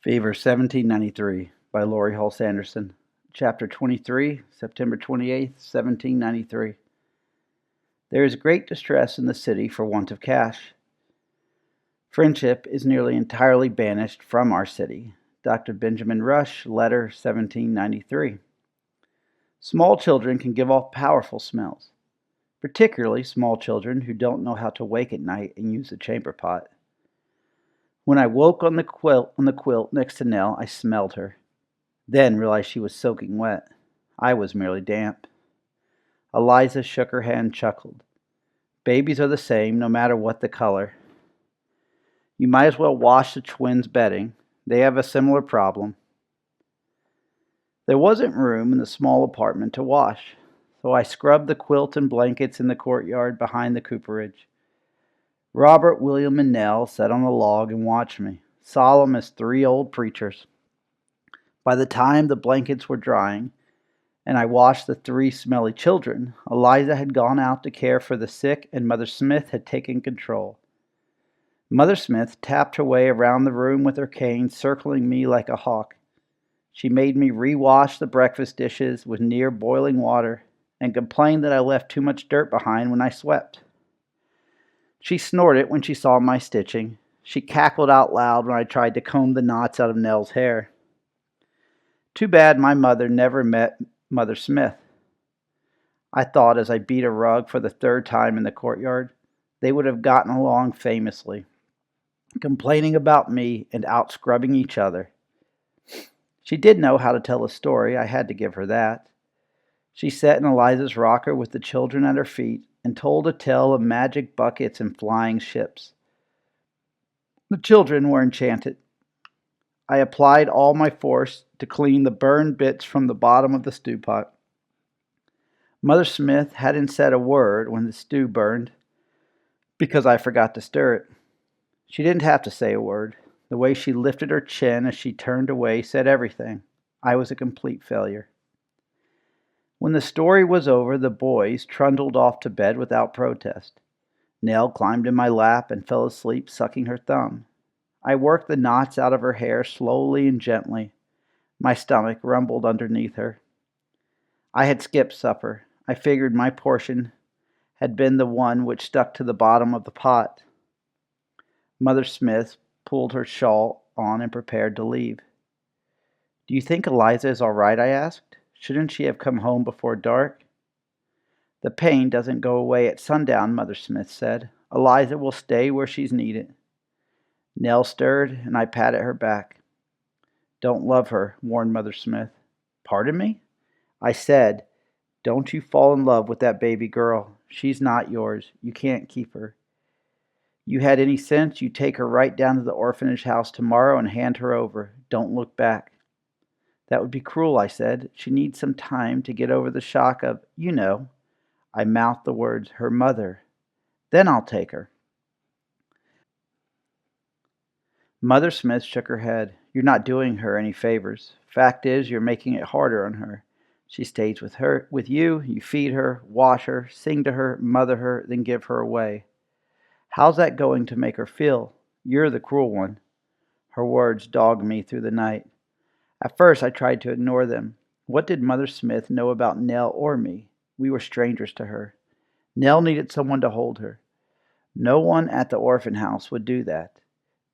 Fever 1793 by Laurie Halse, Chapter 23, September 28th, 1793. There is great distress in the city for want of cash. Friendship is nearly entirely banished from our city. Dr. Benjamin Rush, Letter 1793. Small children can give off powerful smells, particularly small children who don't know how to wake at night and use the chamber pot. When I woke on the quilt next to Nell, I smelled her, then realized she was soaking wet. I was merely damp. Eliza shook her head and chuckled. Babies are the same, no matter what the color. You might as well wash the twins' bedding. They have a similar problem. There wasn't room in the small apartment to wash, so I scrubbed the quilt and blankets in the courtyard behind the cooperage. Robert, William, and Nell sat on a log and watched me, solemn as three old preachers. By the time the blankets were drying, and I washed the three smelly children, Eliza had gone out to care for the sick, and Mother Smith had taken control. Mother Smith tapped her way around the room with her cane, circling me like a hawk. She made me rewash the breakfast dishes with near boiling water and complained that I left too much dirt behind when I swept. She snorted when she saw my stitching. She cackled out loud when I tried to comb the knots out of Nell's hair. Too bad my mother never met Mother Smith, I thought as I beat a rug for the third time in the courtyard. They would have gotten along famously, complaining about me and out scrubbing each other. She did know how to tell a story, I had to give her that. She sat in Eliza's rocker with the children at her feet and told a tale of magic buckets and flying ships. The children were enchanted. I applied all my force to clean the burned bits from the bottom of the stew pot. Mother Smith hadn't said a word when the stew burned because I forgot to stir it. She didn't have to say a word. The way she lifted her chin as she turned away said everything. I was a complete failure. When the story was over, the boys trundled off to bed without protest. Nell climbed in my lap and fell asleep sucking her thumb. I worked the knots out of her hair slowly and gently. My stomach rumbled underneath her. I had skipped supper. I figured my portion had been the one which stuck to the bottom of the pot. Mother Smith pulled her shawl on and prepared to leave. Do you think Eliza is all right? I asked. Shouldn't she have come home before dark? The pain doesn't go away at sundown, Mother Smith said. Eliza will stay where she's needed. Nell stirred, and I patted her back. Don't love her, warned Mother Smith. Pardon me? I said, don't you fall in love with that baby girl. She's not yours. You can't keep her. You had any sense, you'd take her right down to the orphanage house tomorrow and hand her over. Don't look back. That would be cruel, I said. She needs some time to get over the shock of, I mouthed the words, her mother. Then I'll take her. Mother Smith shook her head. You're not doing her any favors. Fact is, you're making it harder on her. She stays with you, you feed her, wash her, sing to her, mother her, then give her away. How's that going to make her feel? You're the cruel one. Her words dogged me through the night. At first, I tried to ignore them. What did Mother Smith know about Nell or me? We were strangers to her. Nell needed someone to hold her. No one at the orphan house would do that.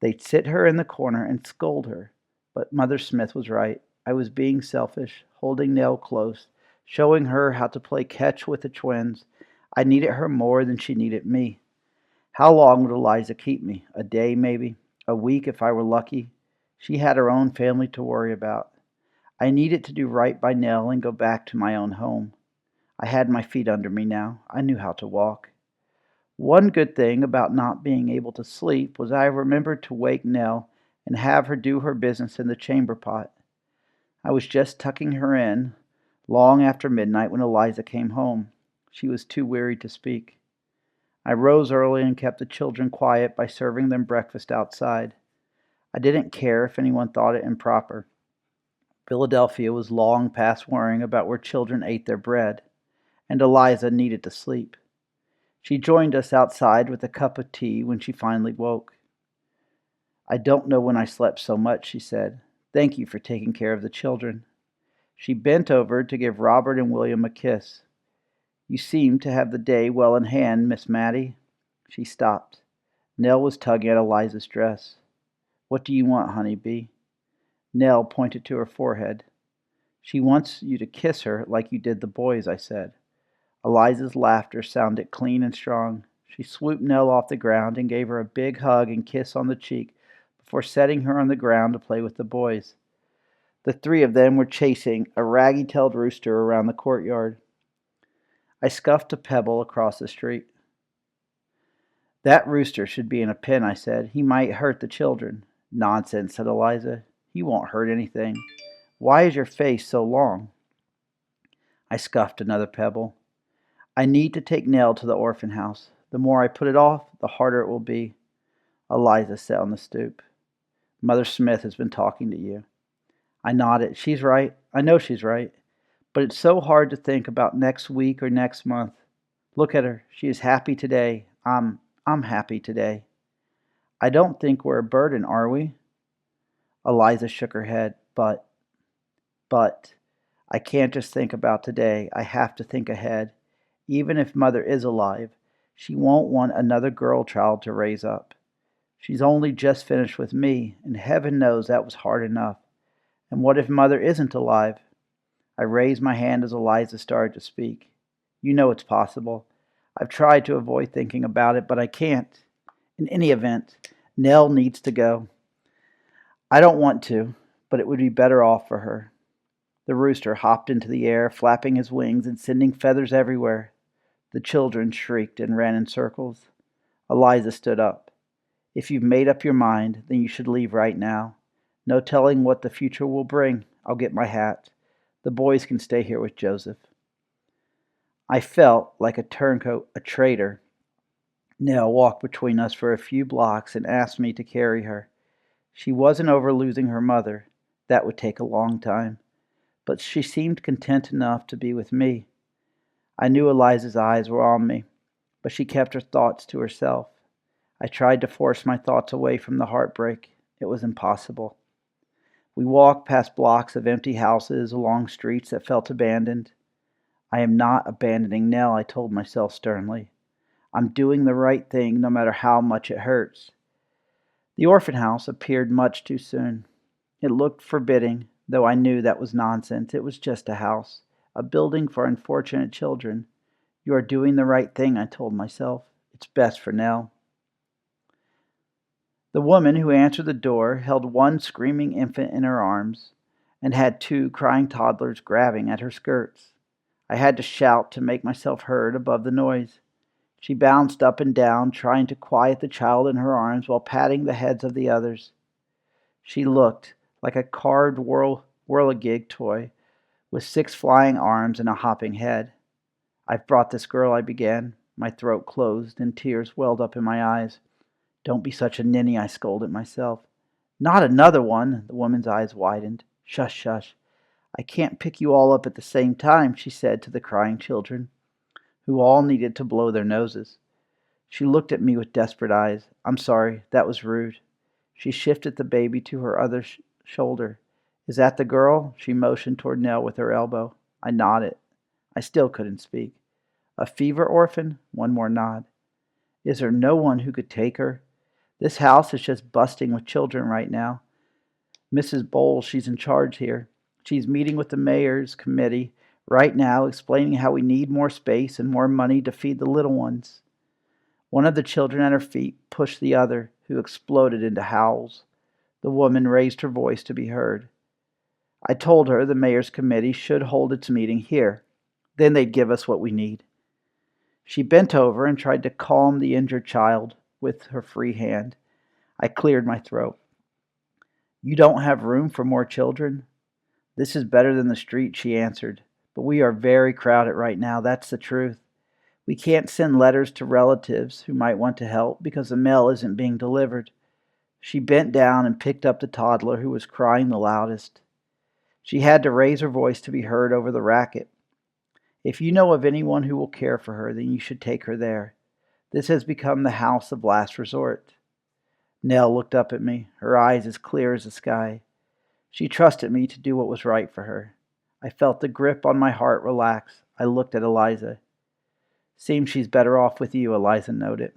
They'd sit her in the corner and scold her. But Mother Smith was right. I was being selfish, holding Nell close, showing her how to play catch with the twins. I needed her more than she needed me. How long would Eliza keep me? A day, maybe? A week if I were lucky? She had her own family to worry about. I needed to do right by Nell and go back to my own home. I had my feet under me now. I knew how to walk. One good thing about not being able to sleep was I remembered to wake Nell and have her do her business in the chamber pot. I was just tucking her in long after midnight when Eliza came home. She was too weary to speak. I rose early and kept the children quiet by serving them breakfast outside. I didn't care if anyone thought it improper. Philadelphia was long past worrying about where children ate their bread, and Eliza needed to sleep. She joined us outside with a cup of tea when she finally woke. I don't know when I slept so much, she said. Thank you for taking care of the children. She bent over to give Robert and William a kiss. You seem to have the day well in hand, Miss Mattie. She stopped. Nell was tugging at Eliza's dress. What do you want, honey bee? Nell pointed to her forehead. She wants you to kiss her like you did the boys, I said. Eliza's laughter sounded clean and strong. She swooped Nell off the ground and gave her a big hug and kiss on the cheek before setting her on the ground to play with the boys. The three of them were chasing a raggy-tailed rooster around the courtyard. I scuffed a pebble across the street. That rooster should be in a pen, I said. He might hurt the children. Nonsense, said Eliza. He won't hurt anything. Why is your face so long? I scuffed another pebble. I need to take Nell to the orphan house. The more I put it off, the harder it will be. Eliza sat on the stoop. Mother Smith has been talking to you. I nodded. She's right. I know she's right. But it's so hard to think about next week or next month. Look at her. She is happy today. I'm happy today. I don't think we're a burden, are we? Eliza shook her head. But, I can't just think about today. I have to think ahead. Even if Mother is alive, she won't want another girl child to raise up. She's only just finished with me, and heaven knows that was hard enough. And what if Mother isn't alive? I raised my hand as Eliza started to speak. You know it's possible. I've tried to avoid thinking about it, but I can't. In any event, Nell needs to go. I don't want to, but it would be better off for her. The rooster hopped into the air, flapping his wings and sending feathers everywhere. The children shrieked and ran in circles. Eliza stood up. If you've made up your mind, then you should leave right now. No telling what the future will bring. I'll get my hat. The boys can stay here with Joseph. I felt like a turncoat, a traitor. Nell walked between us for a few blocks and asked me to carry her. She wasn't over losing her mother. That would take a long time. But she seemed content enough to be with me. I knew Eliza's eyes were on me, but she kept her thoughts to herself. I tried to force my thoughts away from the heartbreak. It was impossible. We walked past blocks of empty houses along streets that felt abandoned. I am not abandoning Nell, I told myself sternly. I'm doing the right thing no matter how much it hurts. The orphan house appeared much too soon. It looked forbidding, though I knew that was nonsense. It was just a house, a building for unfortunate children. You are doing the right thing, I told myself. It's best for Nell. The woman who answered the door held one screaming infant in her arms and had two crying toddlers grabbing at her skirts. I had to shout to make myself heard above the noise. She bounced up and down, trying to quiet the child in her arms while patting the heads of the others. She looked like a carved whirligig toy with 6 flying arms and a hopping head. I've brought this girl, I began. My throat closed and tears welled up in my eyes. Don't be such a ninny, I scolded myself. Not another one, the woman's eyes widened. Shush, shush. I can't pick you all up at the same time, she said to the crying children, who all needed to blow their noses. She looked at me with desperate eyes. I'm sorry, that was rude. She shifted the baby to her other shoulder. Is that the girl? She motioned toward Nell with her elbow. I nodded. I still couldn't speak. A fever orphan? One more nod. Is there no one who could take her? This house is just busting with children right now. Mrs. Bowles, she's in charge here. She's meeting with the mayor's committee right now, explaining how we need more space and more money to feed the little ones. One of the children at her feet pushed the other, who exploded into howls. The woman raised her voice to be heard. I told her the mayor's committee should hold its meeting here. Then they'd give us what we need. She bent over and tried to calm the injured child with her free hand. I cleared my throat. You don't have room for more children? This is better than the street, she answered. But we are very crowded right now, that's the truth. We can't send letters to relatives who might want to help because the mail isn't being delivered. She bent down and picked up the toddler who was crying the loudest. She had to raise her voice to be heard over the racket. If you know of anyone who will care for her, then you should take her there. This has become the house of last resort. Nell looked up at me, her eyes as clear as the sky. She trusted me to do what was right for her. I felt the grip on my heart relax. I looked at Eliza. Seems she's better off with you, Eliza noted.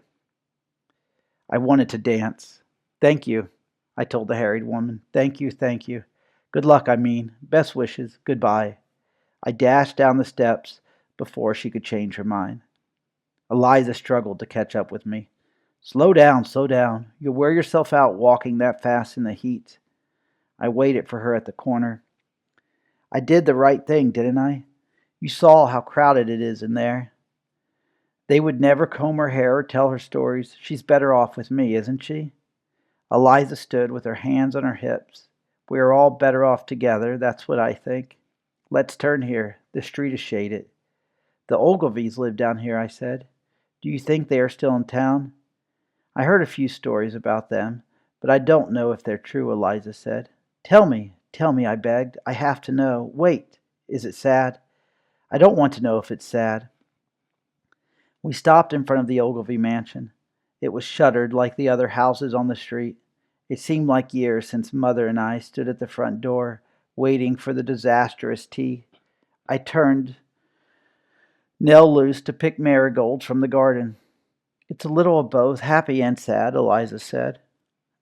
I wanted to dance. Thank you, I told the harried woman. Thank you, thank you. Good luck, I mean. Best wishes. Goodbye. I dashed down the steps before she could change her mind. Eliza struggled to catch up with me. Slow down, slow down. You'll wear yourself out walking that fast in the heat. I waited for her at the corner. I did the right thing, didn't I? You saw how crowded it is in there. They would never comb her hair or tell her stories. She's better off with me, isn't she? Eliza stood with her hands on her hips. We are all better off together, that's what I think. Let's turn here. The street is shaded. The Ogilvies live down here, I said. Do you think they are still in town? I heard a few stories about them, but I don't know if they're true, Eliza said. Tell me, I begged. I have to know. Wait, is it sad? I don't want to know if it's sad. We stopped in front of the Ogilvy mansion. It was shuttered like the other houses on the street. It seemed like years since Mother and I stood at the front door, waiting for the disastrous tea. I turned Nell loose to pick marigolds from the garden. It's a little of both, happy and sad, Eliza said.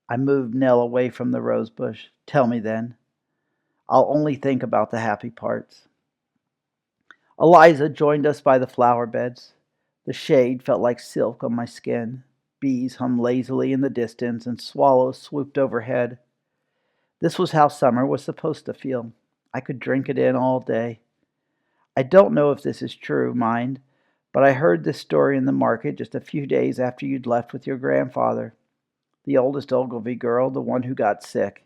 I moved Nell away from the rose bush. Tell me then. I'll only think about the happy parts. Eliza joined us by the flower beds. The shade felt like silk on my skin. Bees hummed lazily in the distance, and swallows swooped overhead. This was how summer was supposed to feel. I could drink it in all day. I don't know if this is true, mind, but I heard this story in the market just a few days after you'd left with your grandfather. The oldest Ogilvy girl, the one who got sick.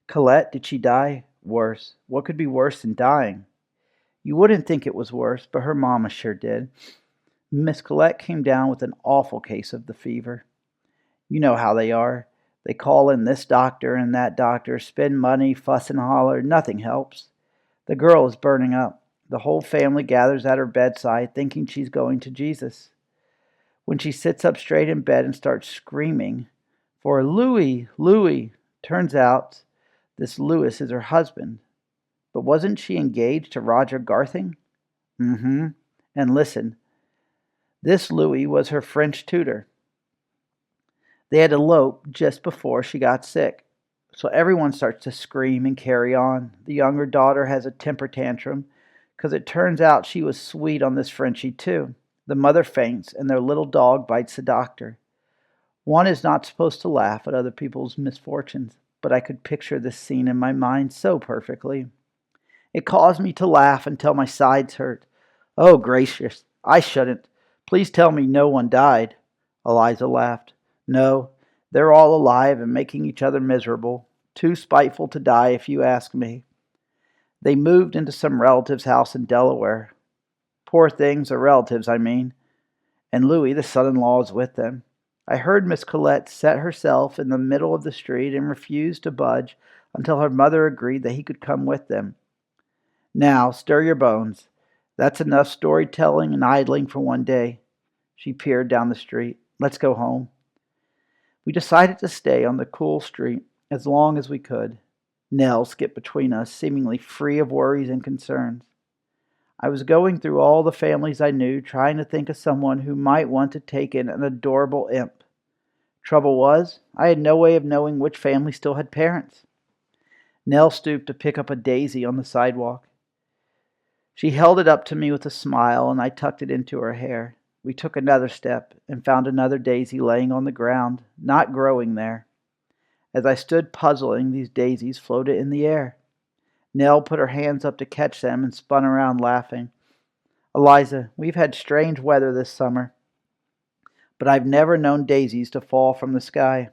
Colette, did she die? Worse. What could be worse than dying? You wouldn't think it was worse, but her mama sure did. Miss Colette came down with an awful case of the fever. You know how they are. They call in this doctor and that doctor, spend money, fuss and holler. Nothing helps. The girl is burning up. The whole family gathers at her bedside, thinking she's going to Jesus. When she sits up straight in bed and starts screaming for Louis, Louis, turns out this Louis is her husband. But wasn't she engaged to Roger Garthing? Mm-hmm. And listen, this Louis was her French tutor. They had eloped just before she got sick. So everyone starts to scream and carry on. The younger daughter has a temper tantrum because it turns out she was sweet on this Frenchie too. The mother faints and their little dog bites the doctor. One is not supposed to laugh at other people's misfortunes, but I could picture this scene in my mind so perfectly. It caused me to laugh until my sides hurt. Oh, gracious, I shouldn't. Please tell me no one died. Eliza laughed. No, they're all alive and making each other miserable. Too spiteful to die, if you ask me. They moved into some relative's house in Delaware. Poor things, the relatives, I mean. And Louis, the son-in-law, is with them. I heard Miss Colette set herself in the middle of the street and refused to budge until her mother agreed that he could come with them. Now, stir your bones. That's enough storytelling and idling for one day. She peered down the street. Let's go home. We decided to stay on the cool street as long as we could. Nell skipped between us, seemingly free of worries and concerns. I was going through all the families I knew, trying to think of someone who might want to take in an adorable imp. Trouble was, I had no way of knowing which family still had parents. Nell stooped to pick up a daisy on the sidewalk. She held it up to me with a smile, and I tucked it into her hair. We took another step and found another daisy laying on the ground, not growing there. As I stood puzzling, these daisies floated in the air. Nell put her hands up to catch them and spun around laughing. Eliza, we've had strange weather this summer, but I've never known daisies to fall from the sky.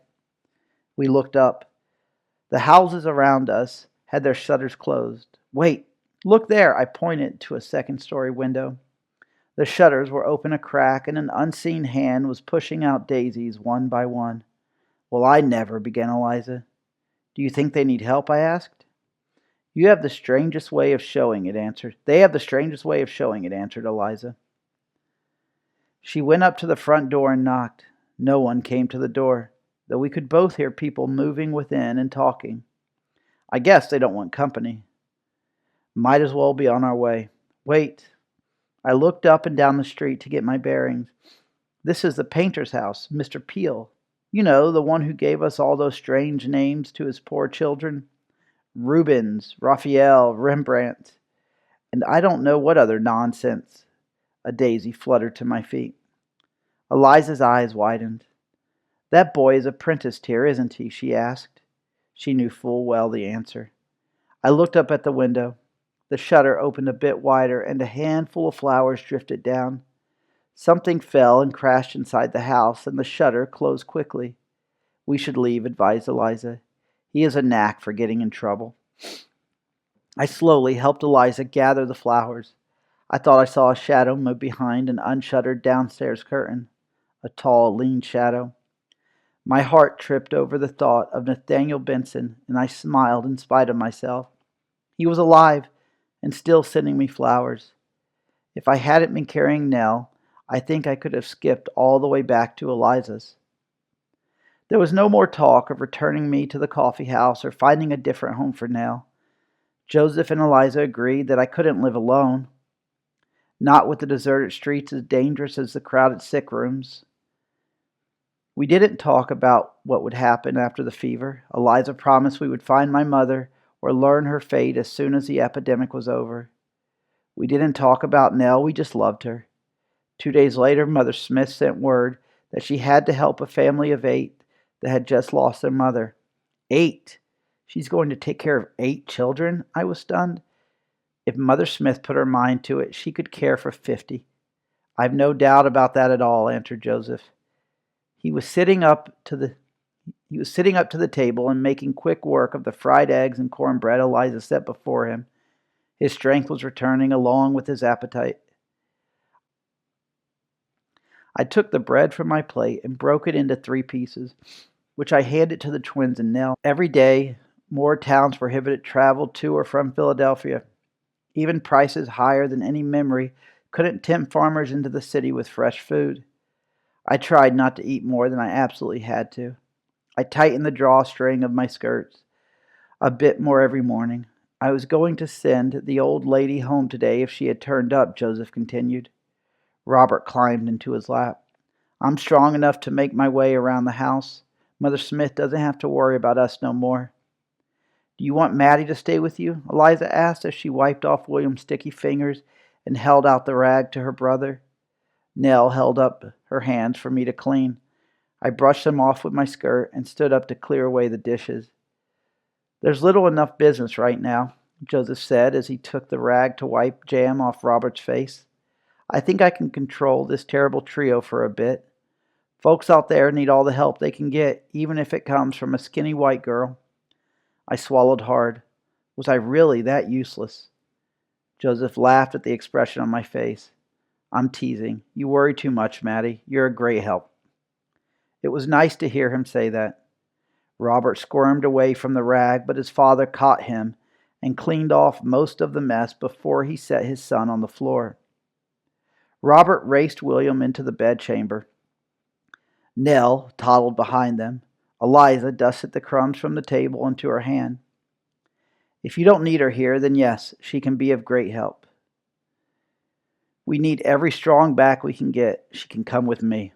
We looked up. The houses around us had their shutters closed. Wait, look there, I pointed to a second-story window. The shutters were open a crack, and an unseen hand was pushing out daisies one by one. Well, I never, began Eliza. Do you think they need help? I asked. You have the strangest way of showing it, answered. They have the strangest way of showing it, answered Eliza. She went up to the front door and knocked. No one came to the door. though we could both hear people moving within and talking. I guess they don't want company. Might as well be on our way. Wait. I looked up and down the street to get my bearings. This is the painter's house, Mr. Peel. You know, the one who gave us all those strange names to his poor children. Rubens, Raphael, Rembrandt, and I don't know what other nonsense. A daisy fluttered to my feet. Eliza's eyes widened. That boy is apprenticed here, isn't he? She asked. She knew full well the answer. I looked up at the window. The shutter opened a bit wider, and a handful of flowers drifted down. Something fell and crashed inside the house, and the shutter closed quickly. We should leave, advised Eliza. He has a knack for getting in trouble. I slowly helped Eliza gather the flowers. I thought I saw a shadow move behind an unshuttered downstairs curtain, a tall, lean shadow. My heart tripped over the thought of Nathaniel Benson, and I smiled in spite of myself. He was alive and still sending me flowers. If I hadn't been carrying Nell, I think I could have skipped all the way back to Eliza's. There was no more talk of returning me to the coffee house or finding a different home for Nell. Joseph and Eliza agreed that I couldn't live alone, not with the deserted streets as dangerous as the crowded sick rooms. We didn't talk about what would happen after the fever. Eliza promised we would find my mother or learn her fate as soon as the epidemic was over. We didn't talk about Nell, we just loved her. 2 days later, Mother Smith sent word that she had to help a family of 8 that had just lost their mother. 8! She's going to take care of 8 children? I was stunned. If Mother Smith put her mind to it, she could care for 50. I've no doubt about that at all, answered Joseph. He was sitting up to the table and making quick work of the fried eggs and cornbread Eliza set before him. His strength was returning along with his appetite. I took the bread from my plate and broke it into 3 pieces, which I handed to the twins and Nell. Every day, more towns prohibited travel to or from Philadelphia. Even prices higher than any memory couldn't tempt farmers into the city with fresh food. I tried not to eat more than I absolutely had to. I tightened the drawstring of my skirts a bit more every morning. I was going to send the old lady home today if she had turned up, Joseph continued. Robert climbed into his lap. I'm strong enough to make my way around the house. Mother Smith doesn't have to worry about us no more. Do you want Maddie to stay with you? Eliza asked as she wiped off William's sticky fingers and held out the rag to her brother. Nell held up her hands for me to clean. I brushed them off with my skirt and stood up to clear away the dishes. There's little enough business right now, Joseph said as he took the rag to wipe jam off Robert's face. I think I can control this terrible trio for a bit. Folks out there need all the help they can get, even if it comes from a skinny white girl. I swallowed hard. Was I really that useless? Joseph laughed at the expression on my face. I'm teasing. You worry too much, Maddie. You're a great help. It was nice to hear him say that. Robert squirmed away from the rag, but his father caught him and cleaned off most of the mess before he set his son on the floor. Robert raced William into the bedchamber. Nell toddled behind them. Eliza dusted the crumbs from the table into her hand. If you don't need her here, then yes, she can be of great help. We need every strong back we can get. She can come with me.